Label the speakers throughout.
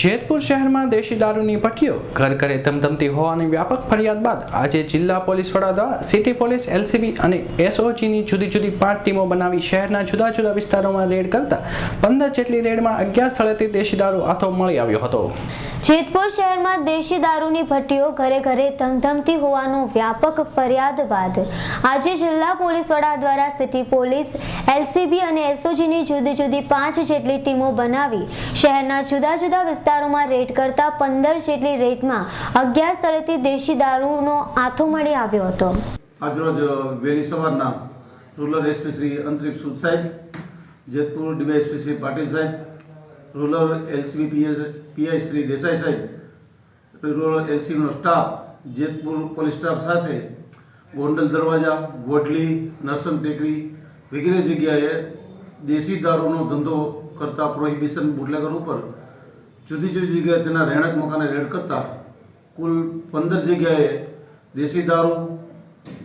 Speaker 1: જેતપુર શહેરમાં દેશી દારૂની ભઠ્ઠીઓ ઘર ઘરે ધમધમતી હોવાની વ્યાપક ફરિયાદ બાદ આજે જિલ્લા પોલીસ વડા દ્વારા સિટી પોલીસ, એલસીબી અને એસઓજીની જુદી જુદી 5 ટીમો બનાવી શહેરના જુદા જુદા વિસ્તારોમાં રેડ કરતા 15 જેટલી રેડમાં 11 સ્થળેથી દેશી દારૂ હાથો મળી આવ્યો હતો।
Speaker 2: જેતપુર શહેરમાં દેશી દારૂની ભઠ્ઠીઓ ઘરે ઘરે ધમધમતી હોવાનું વ્યાપક ફરિયાદ બાદ આજે જિલ્લા પોલીસ વડા દ્વારા સિટી પોલીસ, એલસીબી અને એસઓજીની જુદી જુદી 5 જેટલી ટીમો બનાવી શહેરના જુદા જુદા વિસ્તારોમાં રેડ કરતા 15 જેટલી રેડમાં 11 સ્થળેથી દેશી દારૂનો હાથો મળી આવ્યો હતો।
Speaker 3: આજરોજ વહેલી સવારના રૂરલ એસપી શ્રી અંતરિક્ષ સૂદ સાહેબ, જેતપુર ડીવાયએસપી શ્રી પાટીલ સાહેબ, rural LCB PI Shri Desai સાહેબ, રૂરલ એલસીબીનો સ્ટાફ જેતપુર પોલીસ સ્ટાફ સાથે ગોંડલ દરવાજા, ગોડલી, નરસન ટેકરી વગેરે જગ્યાએ દેશી દારૂનો ધંધો કરતા પ્રોહિબિશન બુટલેગર ઉપર જુદી જુદી જગ્યાએ તેના રહેણાંક મકાને રેડ કરતા કુલ 15 જગ્યાએ દેશી દારૂ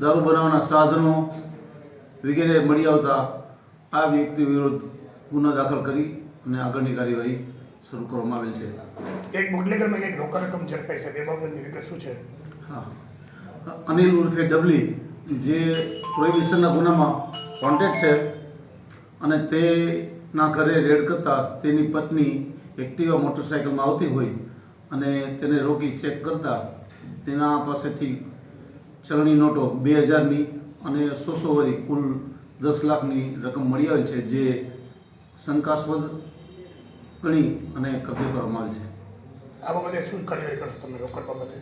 Speaker 3: બનાવવાના સાધનો વગેરે મળી આવતા આ વ્યક્તિ વિરુદ્ધ ગુનો દાખલ કરી અને આગળની કાર્યવાહી શરૂ કરવામાં આવેલ છે।
Speaker 4: એક બુટલેગરમાં એક રોકડ રકમ ઝડપાઈ છે, એ બાબતની વિગત શું છે?
Speaker 3: હા, અનિલ ઉર્ફે ડબલી જે પ્રોહિબિશનના ગુનામાં કોન્ટેક્ટ છે અને તેના ઘરે રેડ કરતા તેની પત્ની એક્ટિવા મોટરસાઇકલમાં આવતી હોય અને તેને રોકી ચેક કરતા તેના પાસેથી ચલણી નોટો 2000ની અને 100 વરી કુલ 10 લાખની રકમ મળી આવેલ છે, જે શંકાસ્પદ ગણી અને કબજે કરવામાં આવેલ છે।
Speaker 4: આ બાબતે શું કાર્યવાહી કરશો તમે રોકડ બાબતે?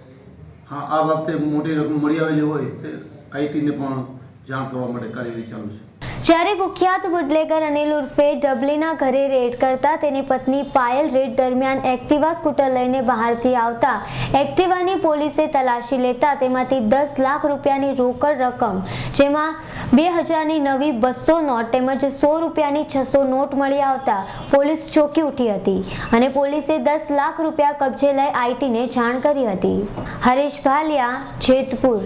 Speaker 3: હા, આ બાબતે મોટી રકમ મળી આવેલી હોય તે આઈટીને પણ જાણ કરવા માટે કાર્યવાહી ચાલુ છે।
Speaker 2: જ્યારે કુખ્યાત બુટલેગર અનિલ ઉર્ફે ડબલીના ઘરે રેડ કરતા તેની પત્ની પાયલ રેડ દરમિયાન એક્ટિવા સ્કૂટર લઈને બહારથી આવતા એક્ટિવાની પોલીસે તલાશી લેતા તેમાંથી 10 લાખ રૂપિયાની રોકડ રકમ, જેમાં 2000ની નવી 200 નોટ તેમજ 100 રૂપિયાની 600 નોટ મળી આવતા પોલીસ ચોંકી ઉઠી હતી અને પોલીસે 10 લાખ રૂપિયા કબજે લઈ આઈટીને જાણ કરી હતી। હરીશ ભાલિયા, જેતપુર।